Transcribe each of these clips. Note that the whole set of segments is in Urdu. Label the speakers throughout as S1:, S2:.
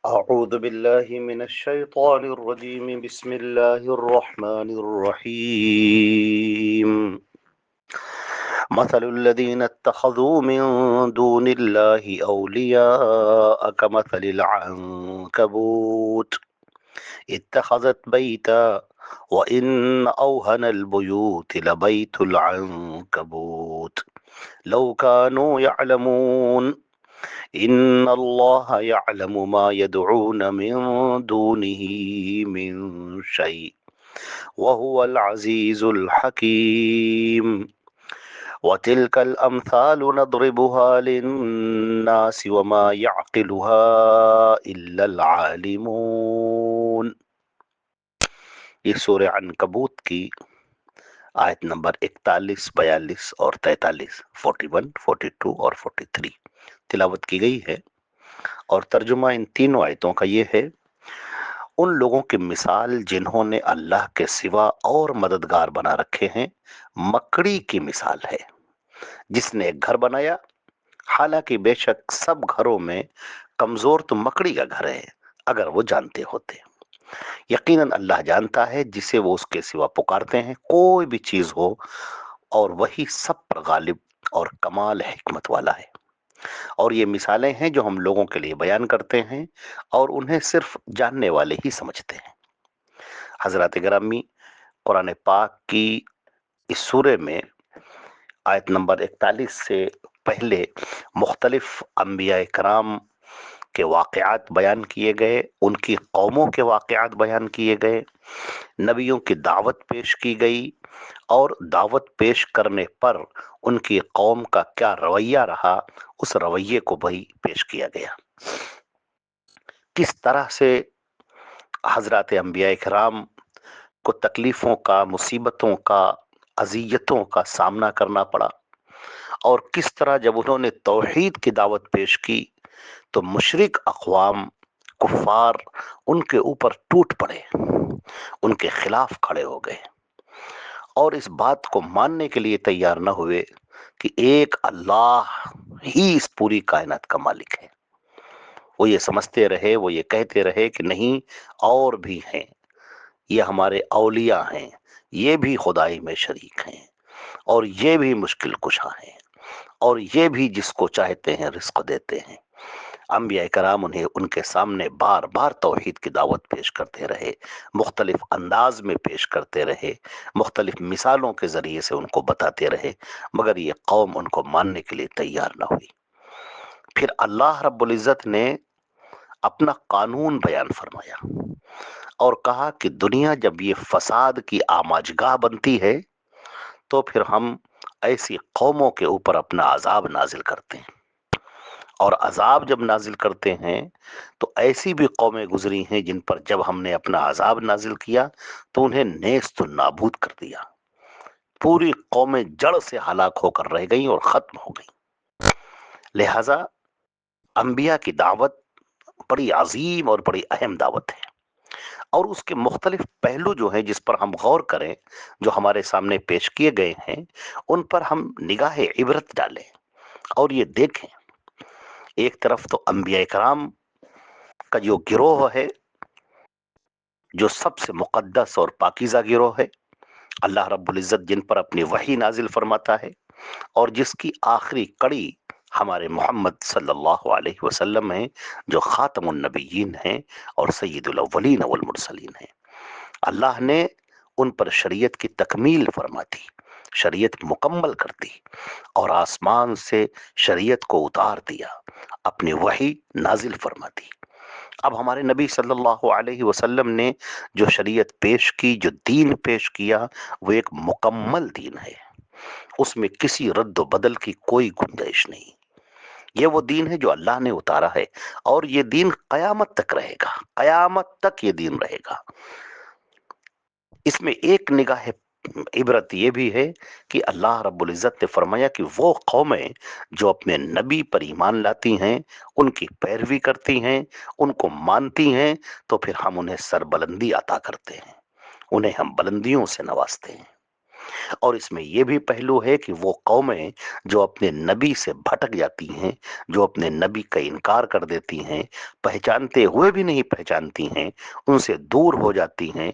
S1: أعوذ بالله من الشيطان الرجيم بسم الله الرحمن الرحيم مثل الذين اتخذوا من دون الله أولياء كمثل العنكبوت اتخذت بيتا وإن أوهن البيوت لبيت العنكبوت لو كانوا يعلمون إن الله يعلم ما يدعون من دونه من شيء وهو العزيز الحكيم وتلك الأمثال نضربها للناس وما يعقلها إلا العالمون. یہ سورہ عنکبوت کی آیت نمبر 41، 42 اور 43، 41، 42 اور 43 تلاوت کی گئی ہے، اور ترجمہ ان تینوں آیتوں کا یہ ہے: ان لوگوں کی مثال جنہوں نے اللہ کے سوا اور مددگار بنا رکھے ہیں مکڑی کی مثال ہے جس نے ایک گھر بنایا، حالانکہ بے شک سب گھروں میں کمزور تو مکڑی کا گھر ہے اگر وہ جانتے ہوتے۔ یقیناً اللہ جانتا ہے جسے وہ اس کے سوا پکارتے ہیں، کوئی بھی چیز ہو، اور وہی سب پر غالب اور کمال حکمت والا ہے۔ اور یہ مثالیں ہیں جو ہم لوگوں کے لیے بیان کرتے ہیں اور انہیں صرف جاننے والے ہی سمجھتے ہیں۔ حضرات گرامی، قرآن پاک کی اس سورے میں آیت نمبر 41 سے پہلے مختلف انبیاء کرام کے واقعات بیان کیے گئے، ان کی قوموں کے واقعات بیان کیے گئے، نبیوں کی دعوت پیش کی گئی، اور دعوت پیش کرنے پر ان کی قوم کا کیا رویہ رہا اس رویے کو بھی پیش کیا گیا۔ کس طرح سے حضرات انبیاء کرام کو تکلیفوں کا، مصیبتوں کا، اذیتوں کا سامنا کرنا پڑا، اور کس طرح جب انہوں نے توحید کی دعوت پیش کی تو مشرک اقوام، کفار ان کے اوپر ٹوٹ پڑے، ان کے خلاف کھڑے ہو گئے، اور اس بات کو ماننے کے لیے تیار نہ ہوئے کہ ایک اللہ ہی اس پوری کائنات کا مالک ہے۔ وہ یہ سمجھتے رہے، وہ یہ کہتے رہے کہ نہیں، اور بھی ہیں، یہ ہمارے اولیاء ہیں، یہ بھی خدائی میں شریک ہیں، اور یہ بھی مشکل کشا ہیں، اور یہ بھی جس کو چاہتے ہیں رزق دیتے ہیں۔ انبیاء کرام انہیں ان کے سامنے بار بار توحید کی دعوت پیش کرتے رہے، مختلف انداز میں پیش کرتے رہے، مختلف مثالوں کے ذریعے سے ان کو بتاتے رہے، مگر یہ قوم ان کو ماننے کے لیے تیار نہ ہوئی۔ پھر اللہ رب العزت نے اپنا قانون بیان فرمایا اور کہا کہ دنیا جب یہ فساد کی آماجگاہ بنتی ہے تو پھر ہم ایسی قوموں کے اوپر اپنا عذاب نازل کرتے ہیں، اور عذاب جب نازل کرتے ہیں تو ایسی بھی قومیں گزری ہیں جن پر جب ہم نے اپنا عذاب نازل کیا تو انہیں نیست و نابود کر دیا، پوری قومیں جڑ سے ہلاک ہو کر رہ گئیں اور ختم ہو گئیں۔ لہذا انبیاء کی دعوت بڑی عظیم اور بڑی اہم دعوت ہے، اور اس کے مختلف پہلو جو ہیں جس پر ہم غور کریں، جو ہمارے سامنے پیش کیے گئے ہیں، ان پر ہم نگاہ عبرت ڈالیں اور یہ دیکھیں۔ ایک طرف تو انبیاء کرام کا جو گروہ ہے، جو سب سے مقدس اور پاکیزہ گروہ ہے، اللہ رب العزت جن پر اپنی وحی نازل فرماتا ہے، اور جس کی آخری کڑی ہمارے محمد صلی اللہ علیہ وسلم ہیں، جو خاتم النبیین ہیں اور سید الاولین والمرسلین ہیں۔ اللہ نے ان پر شریعت کی تکمیل فرما دی، شریعت مکمل کر دی، اور آسمان سے شریعت کو اتار دیا، اپنی وحی نازل فرما دی۔ اب ہمارے نبی صلی اللہ علیہ وسلم نے جو شریعت پیش کی، جو دین پیش کیا، وہ ایک مکمل دین ہے، اس میں کسی رد و بدل کی کوئی گنجائش نہیں۔ یہ وہ دین ہے جو اللہ نے اتارا ہے، اور یہ دین قیامت تک رہے گا، قیامت تک یہ دین رہے گا۔ اس میں ایک نگاہ عبرت یہ بھی ہے کہ اللہ رب العزت نے فرمایا کہ وہ قومیں جو اپنے نبی پر ایمان لاتی ہیں، ان کی پیروی کرتی ہیں، ان کو مانتی ہیں، تو پھر ہم انہیں سربلندی عطا کرتے ہیں، انہیں ہم بلندیوں سے نوازتے ہیں۔ اور اس میں یہ بھی پہلو ہے کہ وہ قومیں جو اپنے نبی سے بھٹک جاتی ہیں، جو اپنے نبی کا انکار کر دیتی ہیں، پہچانتے ہوئے بھی نہیں پہچانتی ہیں، ان سے دور ہو جاتی ہیں،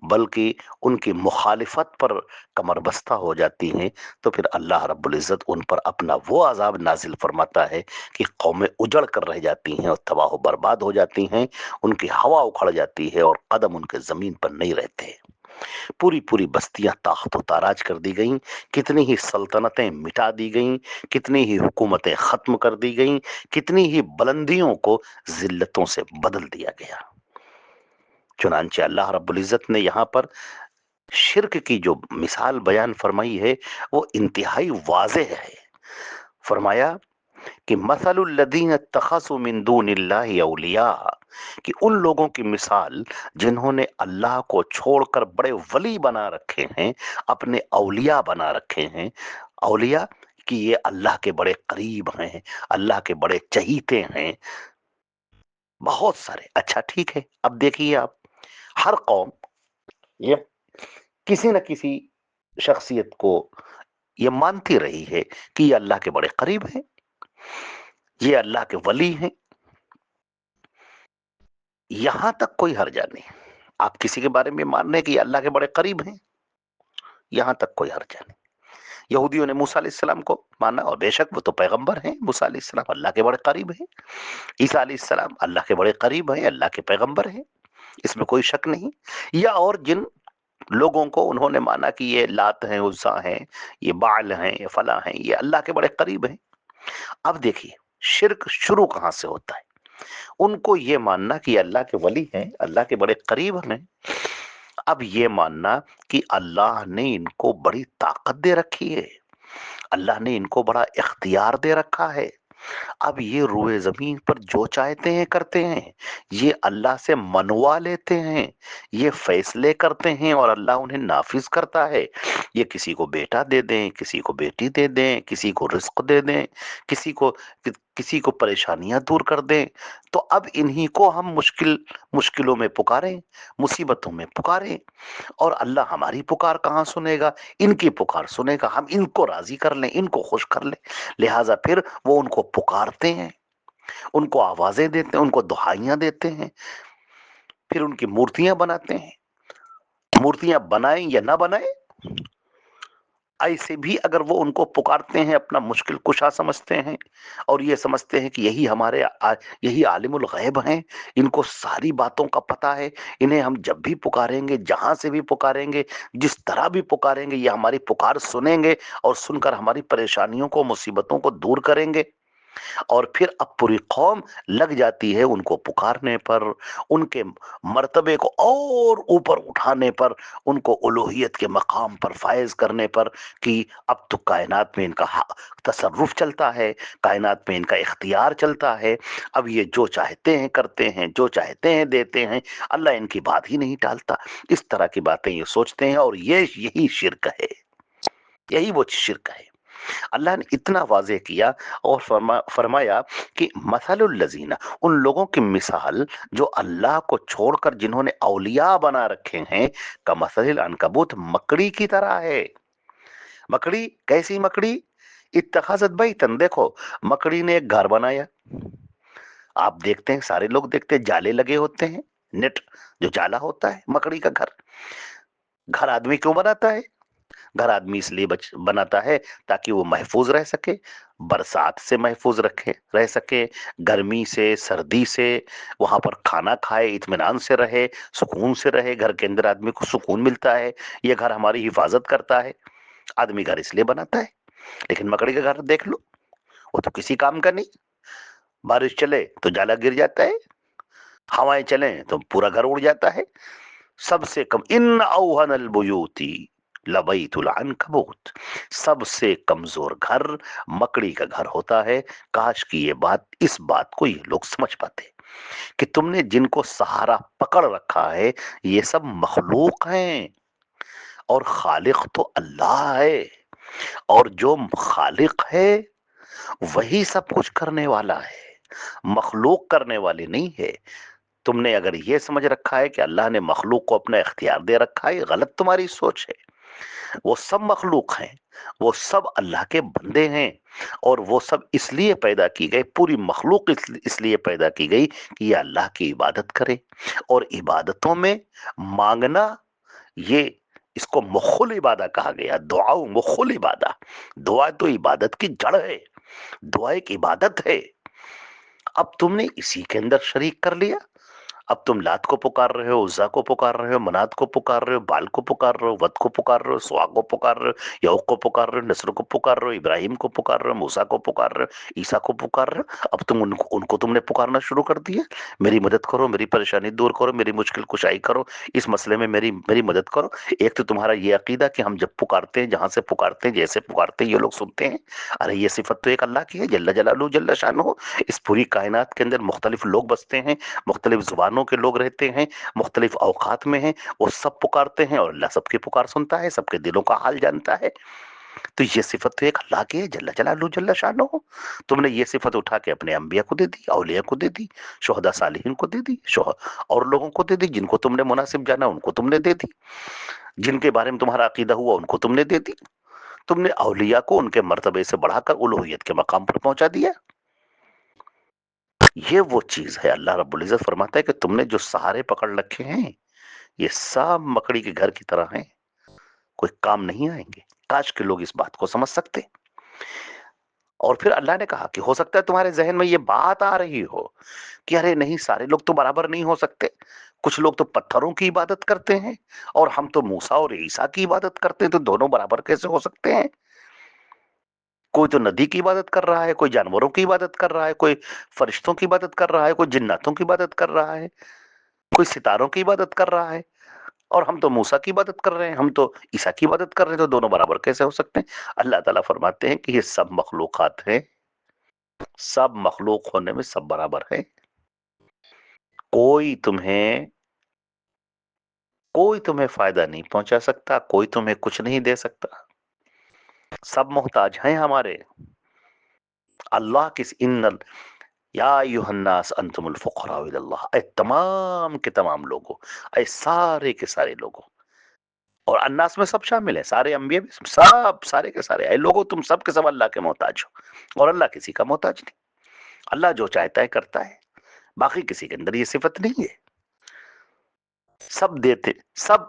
S1: بلکہ ان کی مخالفت پر کمر بستہ ہو جاتی ہیں، تو پھر اللہ رب العزت ان پر اپنا وہ عذاب نازل فرماتا ہے کہ قومیں اجڑ کر رہ جاتی ہیں اور تباہ و برباد ہو جاتی ہیں، ان کی ہوا اکھڑ جاتی ہے اور قدم ان کے زمین پر نہیں رہتے، پوری پوری بستیاں تاخت و تاراج کر دی گئیں، کتنی ہی سلطنتیں مٹا دی گئیں، کتنی ہی حکومتیں ختم کر دی گئیں، کتنی ہی بلندیوں کو ذلتوں سے بدل دیا گیا۔ چنانچہ اللہ رب العزت نے یہاں پر شرک کی جو مثال بیان فرمائی ہے وہ انتہائی واضح ہے۔ فرمایا کہ مثل الذین اتخذوا من دون اللہ اولیاء، کہ ان لوگوں کی مثال جنہوں نے اللہ کو چھوڑ کر بڑے ولی بنا رکھے ہیں، اپنے اولیاء بنا رکھے ہیں۔ اولیاء کہ یہ اللہ کے بڑے قریب ہیں، اللہ کے بڑے چہیتے ہیں، بہت سارے۔ اچھا ٹھیک ہے، اب دیکھیے آپ، ہر قوم یہ کسی نہ کسی شخصیت کو یہ مانتی رہی ہے کہ یہ اللہ کے بڑے قریب ہیں، یہ اللہ کے ولی ہیں، یہاں تک کوئی حرجہ نہیں۔ آپ کسی کے بارے میں مان رہے ہیں کہ یہ اللہ کے بڑے قریب ہیں، یہاں تک کوئی حرجہ نہیں۔ یہودیوں نے موسیٰ علیہ السلام کو مانا، اور بے شک وہ تو پیغمبر ہیں، موسیٰ علیہ السلام اللہ کے بڑے قریب ہیں، عیسیٰ علیہ السلام اللہ کے بڑے قریب ہیں، اللہ کے پیغمبر ہیں، اس میں کوئی شک نہیں۔ یا اور جن لوگوں کو انہوں نے مانا کہ یہ لات ہیں، عزا ہیں، یہ بعل ہیں، یہ فلاں ہیں، یہ اللہ کے بڑے قریب ہیں۔ اب دیکھیے شرک شروع کہاں سے ہوتا ہے؟ ان کو یہ ماننا کہ یہ اللہ کے ولی ہیں، اللہ کے بڑے قریب ہیں، اب یہ ماننا کہ اللہ نے ان کو بڑی طاقت دے رکھی ہے، اللہ نے ان کو بڑا اختیار دے رکھا ہے، اب یہ روئے زمین پر جو چاہتے ہیں کرتے ہیں، یہ اللہ سے منوا لیتے ہیں، یہ فیصلے کرتے ہیں اور اللہ انہیں نافذ کرتا ہے، یہ کسی کو بیٹا دے دیں، کسی کو بیٹی دے دیں، کسی کو رزق دے دیں، کسی کو پریشانیاں دور کر دیں، تو اب انہی کو ہم مشکلوں میں پکاریں، مصیبتوں میں پکاریں، اور اللہ ہماری پکار کہاں سنے گا؟ ان کی پکار سنے گا، ہم ان کو راضی کر لیں، ان کو خوش کر لیں، لہٰذا پھر وہ ان کو پکارتے ہیں، ان کو آوازیں دیتے ہیں، ان کو دہائیاں دیتے ہیں، پھر ان کی مورتیاں بناتے ہیں۔ مورتیاں بنائیں یا نہ بنائیں، ایسے بھی اگر وہ ان کو پکارتے ہیں، اپنا مشکل کشا سمجھتے ہیں، اور یہ سمجھتے ہیں کہ یہی عالم الغیب ہیں، ان کو ساری باتوں کا پتہ ہے، انہیں ہم جب بھی پکاریں گے، جہاں سے بھی پکاریں گے، جس طرح بھی پکاریں گے، یہ ہماری پکار سنیں گے اور سن کر ہماری پریشانیوں کو، مصیبتوں کو دور کریں گے، اور پھر اب پوری قوم لگ جاتی ہے ان کو پکارنے پر، ان کے مرتبے کو اور اوپر اٹھانے پر، ان کو الوہیت کے مقام پر فائز کرنے پر، کہ اب تو کائنات میں ان کا تصرف چلتا ہے، کائنات میں ان کا اختیار چلتا ہے، اب یہ جو چاہتے ہیں کرتے ہیں، جو چاہتے ہیں دیتے ہیں، اللہ ان کی بات ہی نہیں ٹالتا۔ اس طرح کی باتیں یہ سوچتے ہیں، اور یہی شرک ہے، یہی وہ شرک ہے۔ اللہ نے اتنا واضح کیا اور فرمایا کہ مثل الذین، ان لوگوں کی مثال جو اللہ کو چھوڑ کر جنہوں نے اولیاء بنا رکھے ہیں، کمثل العنکبوت، مکڑی کی طرح ہے۔ مکڑی کیسی مکڑی؟ اتخذت بیتن، دیکھو مکڑی نے ایک گھر بنایا، آپ دیکھتے ہیں، سارے لوگ دیکھتے ہیں، جالے لگے ہوتے ہیں، نیٹ جو جالا ہوتا ہے مکڑی کا گھر۔ گھر آدمی کیوں بناتا ہے؟ گھر آدمی اس لیے بناتا ہے تاکہ وہ محفوظ رہ سکے، برسات سے محفوظ رہ سکے، گرمی سے، سردی سے، وہاں پر کھانا کھائے، اطمینان سے رہے، سکون سے رہے، گھر کے اندر آدمی کو سکون ملتا ہے، یہ گھر ہماری حفاظت کرتا ہے، آدمی گھر اس لیے بناتا ہے۔ لیکن مکڑی کا گھر دیکھ لو، وہ تو کسی کام کا نہیں، بارش چلے تو جالا گر جاتا ہے، ہوائیں چلیں تو پورا گھر اڑ جاتا ہے۔ سب سے کم ان اوہن البیوتی لبیت العنکبوت، سب سے کمزور گھر مکڑی کا گھر ہوتا ہے۔ کاش کی اس بات کو یہ لوگ سمجھ پاتے کہ تم نے جن کو سہارا پکڑ رکھا ہے یہ سب مخلوق ہیں، اور خالق تو اللہ ہے، اور جو خالق ہے وہی سب کچھ کرنے والا ہے، مخلوق کرنے والی نہیں ہے۔ تم نے اگر یہ سمجھ رکھا ہے کہ اللہ نے مخلوق کو اپنا اختیار دے رکھا ہے، یہ غلط تمہاری سوچ ہے۔ وہ سب مخلوق ہیں، وہ سب اللہ کے بندے ہیں، اور وہ سب اس لیے پیدا کی گئی، پوری مخلوق اس لیے پیدا کی گئی کہ یہ اللہ کی عبادت کرے، اور عبادتوں میں مانگنا، یہ اس کو مخل عبادت کہا گیا، دعا مخل عبادت، دعا تو عبادت کی جڑ ہے، دعا ایک عبادت ہے۔ اب تم نے اسی کے اندر شریک کر لیا، اب تم لات کو پکار رہے ہو، عزا کو پکار رہے ہو، منات کو پکار رہے ہو، بال کو پکار رہے ہو، ود کو پکار رہے ہو، سوا کو پکار رہے ہو، یعوق کو پکار رہے ہو، نصر کو پکار رہے ہو، ابراہیم کو پکار رہے ہو، موسیٰ کو پکار رہے ہو، عیسیٰ کو پکار رہے ہو۔ اب تم ان کو تم نے پکارنا شروع کر دیا، میری مدد کرو، میری پریشانی دور کرو، میری مشکل کشائی کرو، اس مسئلے میں میری مدد کرو۔ ایک تو تمہارا یہ عقیدہ کہ ہم جب پکارتے ہیں، جہاں سے پکارتے ہیں، جیسے پکارتے ہیں، یہ لوگ سنتے ہیں۔ ارے یہ صفت تو ایک اللہ کی ہے، جل جلالہ جل شانہ۔ اس پوری کائنات کے اندر مختلف لوگ بستے ہیں، مختلف زبانوں کے لوگ رہتے ہیں، مختلف اوقات میں ہیں، وہ سب پکارتے ہیں، اور اللہ سب کی پکار سنتا ہے، سب کے دلوں کا حال جانتا ہے۔ تو یہ صفت تو ایک اللہ کی ہے، جل جلالہ جل شانہ۔ تم نے یہ صفت اٹھا کے اپنے انبیاء کو دے دی، اولیاء کو دے دی، شہداء صالحین کو دے دی، اور لوگوں کو دے دی، جن کو تم نے مناسب جانا ان کو تم نے دے دی، جن کے بارے میں تمہارا عقیدہ ہوا ان کو تم نے دے دی۔ تم نے اولیاء کو ان کے مرتبے سے بڑھا کر الوہیت کے مقام پر پہنچا دیا۔ یہ وہ چیز ہے، اللہ رب العزت فرماتا ہے کہ تم نے جو سہارے پکڑ رکھے ہیں، یہ سب مکڑی کے گھر کی طرح ہیں، کوئی کام نہیں آئیں گے۔ کاش کہ لوگ اس بات کو سمجھ سکتے۔ اور پھر اللہ نے کہا کہ ہو سکتا ہے تمہارے ذہن میں یہ بات آ رہی ہو کہ ارے نہیں، سارے لوگ تو برابر نہیں ہو سکتے، کچھ لوگ تو پتھروں کی عبادت کرتے ہیں، اور ہم تو موسیٰ اور عیسیٰ کی عبادت کرتے ہیں، تو دونوں برابر کیسے ہو سکتے ہیں؟ کوئی تو ندی کی عبادت کر رہا ہے، کوئی جانوروں کی عبادت کر رہا ہے، کوئی فرشتوں کی عبادت کر رہا ہے، کوئی جناتوں کی عبادت کر رہا ہے، کوئی ستاروں کی عبادت کر رہا ہے، اور ہم تو موسیٰ کی عبادت کر رہے ہیں، ہم تو عیسیٰ کی عبادت کر رہے ہیں، تو دونوں برابر کیسے ہو سکتے ہیں؟ اللہ تعالیٰ فرماتے ہیں کہ یہ سب مخلوقات ہیں، سب مخلوق ہونے میں سب برابر ہے، کوئی تمہیں کوئی تمہیں فائدہ نہیں پہنچا سکتا، کوئی تمہیں کچھ نہیں دے سکتا، سب محتاج ہیں ہمارے۔ اللہ کس یا ایھا الناس انتم الفقراء الی اللہ، اے تمام کے تمام لوگوں، اے سارے کے سارے لوگوں، اور الناس میں سب شامل ہیں، سارے انبیاء بھی، سب سارے کے سارے، اے لوگوں تم سب کے سب اللہ کے محتاج ہو، اور اللہ کسی کا محتاج نہیں۔ اللہ جو چاہتا ہے کرتا ہے، باقی کسی کے اندر یہ صفت نہیں ہے، سب دیتے، سب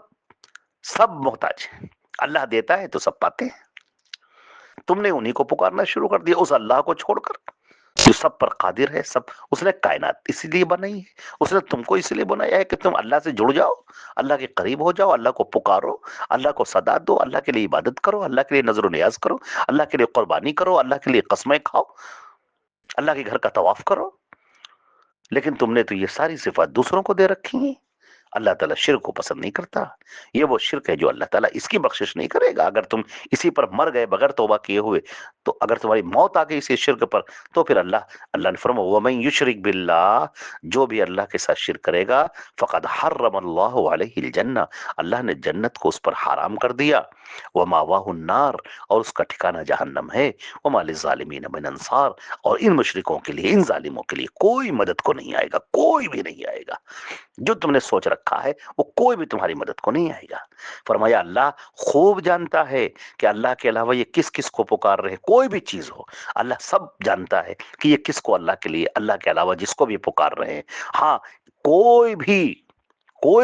S1: سب محتاج ہیں، اللہ دیتا ہے تو سب پاتے ہیں۔ تم نے انہی کو پکارنا شروع کر دیا، اس اللہ کو چھوڑ کر جو سب پر قادر ہے، سب، اس نے کائنات اسی لیے بنائی ہے، اس نے تم کو اس لیے بنایا ہے کہ تم اللہ سے جڑ جاؤ، اللہ کے قریب ہو جاؤ، اللہ کو پکارو، اللہ کو صدا دو، اللہ کے لیے عبادت کرو، اللہ کے لیے نظر و نیاز کرو، اللہ کے لیے قربانی کرو، اللہ کے لیے قسمیں کھاؤ، اللہ کے گھر کا طواف کرو۔ لیکن تم نے تو یہ ساری صفات دوسروں کو دے رکھی ہیں۔ اللہ تعالیٰ شرک کو پسند نہیں کرتا، یہ وہ شرک ہے جو اللہ تعالیٰ اس کی بخشش نہیں کرے گا۔ اگر تم اسی پر مر گئے بغیر توبہ کیے ہوئے، تو اگر تمہاری موت آ گئی اسی شرک پر، تو پھر اللہ نے فرمایا وَمَن يُشْرِكْ بِاللَّهِ، جو بھی اللہ کے ساتھ شرک کرے گا، فقد حرم اللہ علیہ الجنہ، اللہ نے جنت کو اس پر حرام کر دیا، وَمَأْوَاهُ النَّارُ، اور اس کا ٹھکانہ جہنم ہے، وَمَا لِلظَّالِمِينَ مِنْ أَنصَارٍ، اور ان مشرکوں کے لیے، ان ظالموں کے لیے کوئی مدد کو نہیں آئے گا، کوئی بھی نہیں آئے گا۔ جو تم نے سوچ رکھا ہے وہ کوئی بھی تمہاری مدد کو نہیں آئے گا۔ فرمایا اللہ خوب جانتا ہے کہ اللہ کے علاوہ یہ کس کس کو پکار رہے ہیں، کوئی بھی چیز ہو، اللہ سب جانتا ہے کہ یہ کس کو اللہ کے لیے، اللہ کے علاوہ جس کو بھی پکار رہے ہیں۔ ہاں، کوئی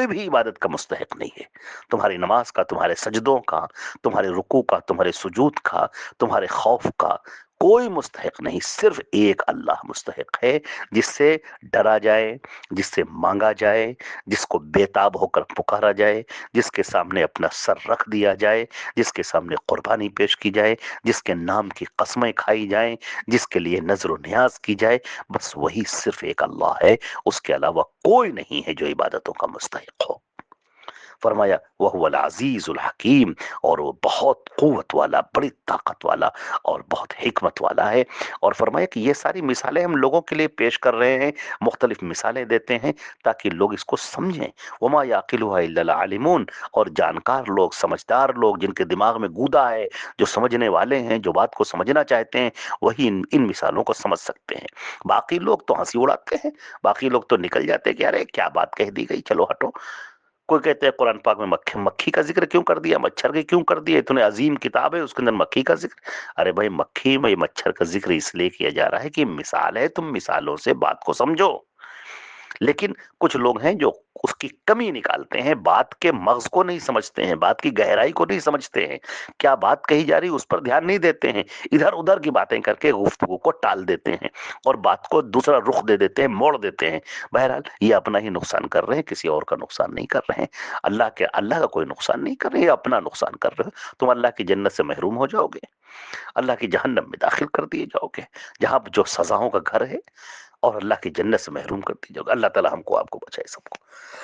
S1: بھی عبادت کا مستحق نہیں ہے، تمہاری نماز کا، تمہارے سجدوں کا، تمہارے رکوع کا، تمہارے سجود کا، تمہارے خوف کا، کوئی مستحق نہیں، صرف ایک اللہ مستحق ہے، جس سے ڈرا جائے، جس سے مانگا جائے، جس کو بےتاب ہو کر پکارا جائے، جس کے سامنے اپنا سر رکھ دیا جائے، جس کے سامنے قربانی پیش کی جائے، جس کے نام کی قسمیں کھائی جائیں، جس کے لیے نظر و نیاز کی جائے، بس وہی صرف ایک اللہ ہے، اس کے علاوہ کوئی نہیں ہے جو عبادتوں کا مستحق ہو۔ فرمایا وہ العزیز الحکیم، اور وہ بہت قوت والا، بڑی طاقت والا، اور بہت حکمت والا ہے۔ اور فرمایا کہ یہ ساری مثالیں ہم لوگوں کے لیے پیش کر رہے ہیں، مختلف مثالیں دیتے ہیں تاکہ لوگ اس کو سمجھیں۔ وما یعقلها الا العالمون، اور جانکار لوگ، سمجھدار لوگ، جن کے دماغ میں گودا ہے، جو سمجھنے والے ہیں، جو بات کو سمجھنا چاہتے ہیں، وہی ان مثالوں کو سمجھ سکتے ہیں۔ باقی لوگ تو ہنسی اڑاتے ہیں، باقی لوگ تو نکل جاتے ہیں کہ ارے کیا بات کہہ دی گئی، چلو ہٹو۔ کوئی کہتے ہیں قرآن پاک میں مکھی مکھی کا ذکر کیوں کر دیا، مچھر کے کیوں کر دیا، اتنے عظیم کتاب ہے اس کے اندر مکھی کا ذکر؟ ارے بھائی مکھی میں مچھر کا ذکر اس لیے کیا جا رہا ہے کہ مثال ہے، تم مثالوں سے بات کو سمجھو۔ لیکن کچھ لوگ ہیں جو اس کی کمی نکالتے ہیں، بات کے مغز کو نہیں سمجھتے ہیں، بات کی گہرائی کو نہیں سمجھتے ہیں، کیا بات کہی جا رہی اس پر دھیان نہیں دیتے ہیں، ادھر ادھر کی باتیں کر کے گفتگو کو ٹال دیتے ہیں اور بات کو دوسرا رخ دے دیتے ہیں، موڑ دیتے ہیں۔ بہرحال یہ اپنا ہی نقصان کر رہے ہیں، کسی اور کا نقصان نہیں کر رہے ہیں۔ اللہ کا کوئی نقصان نہیں کر رہے ہیں، یہ اپنا نقصان کر رہے ہو۔ تم اللہ کی جنت سے محروم ہو جاؤ گے، اللہ کی جہنم میں داخل کر دیے جاؤ گے، جہاں جو سزاؤں کا گھر ہے، اور اللہ کی جنت سے محروم کر دی جاؤ گے۔ اللہ تعالی ہم کو آپ کو بچائے، سب کو۔